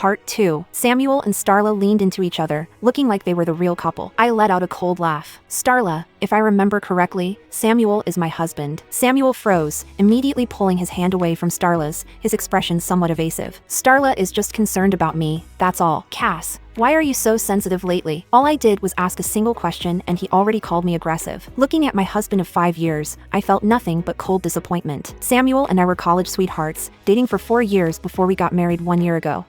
Part 2. Samuel and Starla leaned into each other, looking like they were the real couple. I let out a cold laugh. Starla, if I remember correctly, Samuel is my husband. Samuel froze, immediately pulling his hand away from Starla's, his expression somewhat evasive. Starla is just concerned about me, that's all. Cass, why are you so sensitive lately? All I did was ask a single question and he already called me aggressive. Looking at my husband of 5 years, I felt nothing but cold disappointment. Samuel and I were college sweethearts, dating for 4 years before we got married 1 year ago.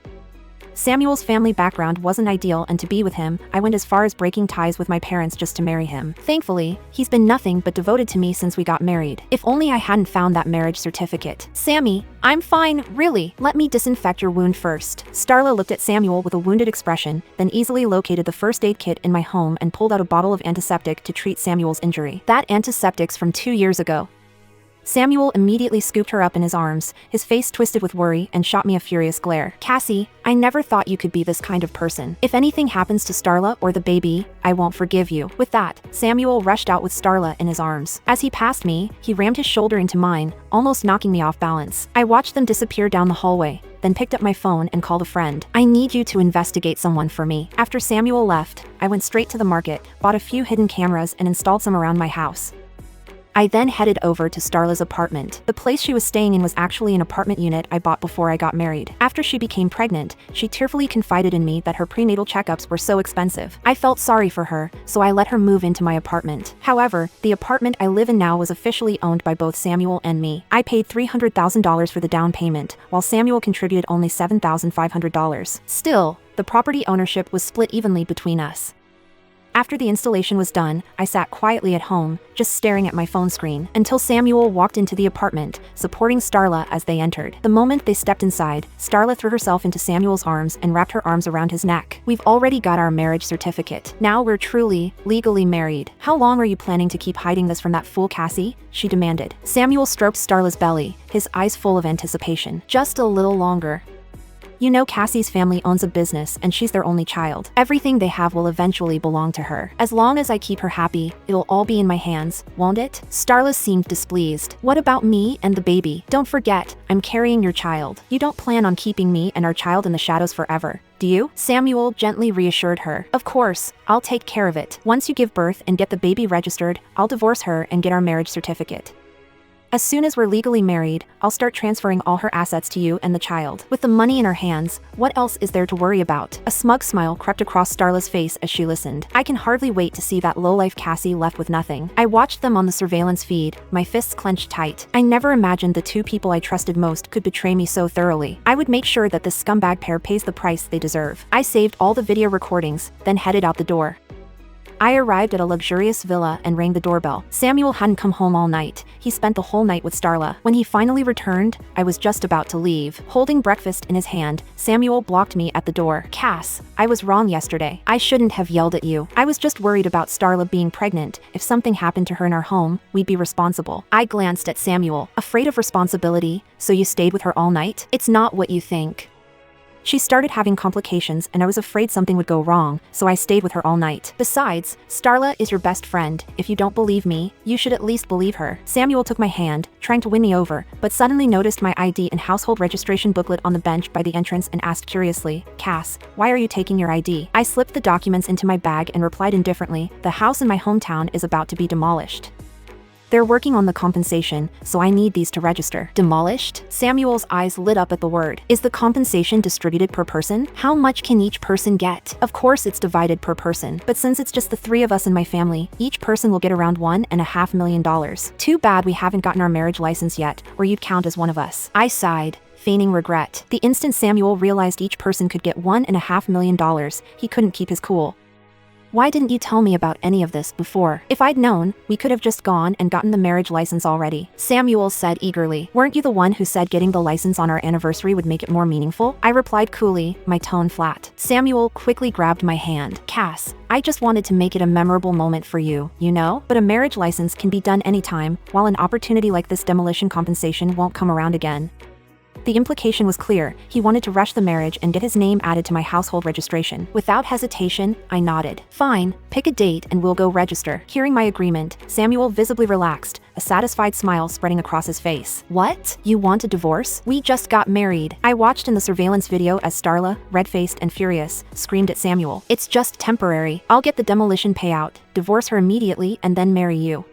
Samuel's family background wasn't ideal, and to be with him, I went as far as breaking ties with my parents just to marry him. Thankfully, he's been nothing but devoted to me since we got married. If only I hadn't found that marriage certificate. Sammy, I'm fine, really. Let me disinfect your wound first. Starla looked at Samuel with a wounded expression, then easily located the first aid kit in my home and pulled out a bottle of antiseptic to treat Samuel's injury. That antiseptic's from 2 years ago. Samuel immediately scooped her up in his arms, his face twisted with worry, and shot me a furious glare. Cassie, I never thought you could be this kind of person. If anything happens to Starla or the baby, I won't forgive you. With that, Samuel rushed out with Starla in his arms. As he passed me, he rammed his shoulder into mine, almost knocking me off balance. I watched them disappear down the hallway, then picked up my phone and called a friend. I need you to investigate someone for me. After Samuel left, I went straight to the market, bought a few hidden cameras and installed some around my house. I then headed over to Starla's apartment. The place she was staying in was actually an apartment unit I bought before I got married. After she became pregnant, she tearfully confided in me that her prenatal checkups were so expensive. I felt sorry for her, so I let her move into my apartment. However, the apartment I live in now was officially owned by both Samuel and me. I paid $300,000 for the down payment, while Samuel contributed only $7,500. Still, the property ownership was split evenly between us. After the installation was done, I sat quietly at home, just staring at my phone screen, until Samuel walked into the apartment, supporting Starla as they entered. The moment they stepped inside, Starla threw herself into Samuel's arms and wrapped her arms around his neck. We've already got our marriage certificate. Now we're truly, legally married. How long are you planning to keep hiding this from that fool Cassie? She demanded. Samuel stroked Starla's belly, his eyes full of anticipation. Just a little longer. You know Cassie's family owns a business and she's their only child. Everything they have will eventually belong to her. As long as I keep her happy, it'll all be in my hands, won't it? Starla seemed displeased. What about me and the baby? Don't forget, I'm carrying your child. You don't plan on keeping me and our child in the shadows forever, do you? Samuel gently reassured her. Of course, I'll take care of it. Once you give birth and get the baby registered, I'll divorce her and get our marriage certificate. As soon as we're legally married, I'll start transferring all her assets to you and the child. With the money in our hands, what else is there to worry about? A smug smile crept across Starla's face as she listened. I can hardly wait to see that lowlife Cassie left with nothing. I watched them on the surveillance feed, my fists clenched tight. I never imagined the two people I trusted most could betray me so thoroughly. I would make sure that this scumbag pair pays the price they deserve. I saved all the video recordings, then headed out the door. I arrived at a luxurious villa and rang the doorbell. Samuel hadn't come home all night. He spent the whole night with Starla. When he finally returned, I was just about to leave. Holding breakfast in his hand, Samuel blocked me at the door. Cass, I was wrong yesterday. I shouldn't have yelled at you. I was just worried about Starla being pregnant. If something happened to her in our home, we'd be responsible. I glanced at Samuel. Afraid of responsibility, so you stayed with her all night? It's not what you think. She started having complications and I was afraid something would go wrong, so I stayed with her all night. Besides, Starla is your best friend. If you don't believe me, you should at least believe her. Samuel took my hand, trying to win me over, but suddenly noticed my ID and household registration booklet on the bench by the entrance and asked curiously, Cass, why are you taking your ID? I slipped the documents into my bag and replied indifferently, the house in my hometown is about to be demolished. They're working on the compensation, so I need these to register. Demolished? Samuel's eyes lit up at the word. Is the compensation distributed per person? How much can each person get? Of course it's divided per person, but since it's just the 3 of us in my family, each person will get around $1.5 million. Too bad we haven't gotten our marriage license yet, or you'd count as one of us. I sighed, feigning regret. The instant Samuel realized each person could get $1.5 million, he couldn't keep his cool. Why didn't you tell me about any of this before? If I'd known, we could have just gone and gotten the marriage license already. Samuel said eagerly. Weren't you the one who said getting the license on our anniversary would make it more meaningful? I replied coolly, my tone flat. Samuel quickly grabbed my hand. Cass, I just wanted to make it a memorable moment for you, you know? But a marriage license can be done anytime, while an opportunity like this demolition compensation won't come around again. The implication was clear. He wanted to rush the marriage and get his name added to my household registration. Without hesitation, I nodded. Fine, pick a date and we'll go register. Hearing my agreement, Samuel visibly relaxed, a satisfied smile spreading across his face. What? You want a divorce? We just got married. I watched in the surveillance video as Starla, red-faced and furious, screamed at Samuel. It's just temporary. I'll get the demolition payout, divorce her immediately, and then marry you.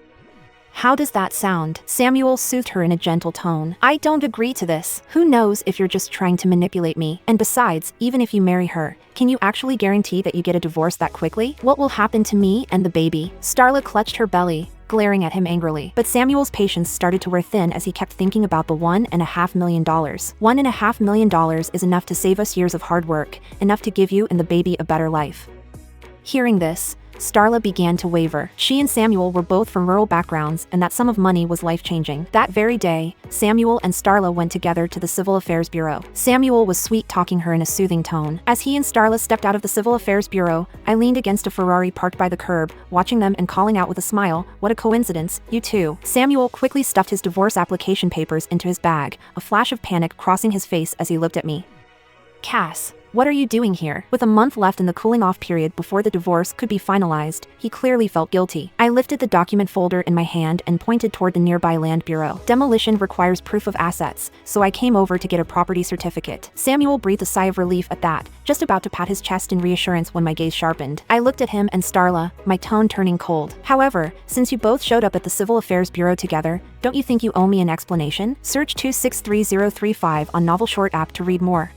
How does that sound? Samuel soothed her in a gentle tone. I don't agree to this. Who knows if you're just trying to manipulate me? And besides, even if you marry her, can you actually guarantee that you get a divorce that quickly? What will happen to me and the baby? Starla clutched her belly, glaring at him angrily. But Samuel's patience started to wear thin as he kept thinking about the $1.5 million. $1.5 million is enough to save us years of hard work, enough to give you and the baby a better life. Hearing this, Starla began to waver. She and Samuel were both from rural backgrounds, and that sum of money was life-changing. That very day, Samuel and Starla went together to the Civil Affairs Bureau. Samuel was sweet-talking her in a soothing tone. As he and Starla stepped out of the Civil Affairs Bureau, I leaned against a Ferrari parked by the curb, watching them and calling out with a smile, "What a coincidence, you two." Samuel quickly stuffed his divorce application papers into his bag, a flash of panic crossing his face as he looked at me. Cass, what are you doing here? With a month left in the cooling-off period before the divorce could be finalized, he clearly felt guilty. I lifted the document folder in my hand and pointed toward the nearby land bureau. Demolition requires proof of assets, so I came over to get a property certificate. Samuel breathed a sigh of relief at that, just about to pat his chest in reassurance when my gaze sharpened. I looked at him and Starla, my tone turning cold. However, since you both showed up at the Civil Affairs Bureau together, don't you think you owe me an explanation? Search 263035 on NovelShort App to read more.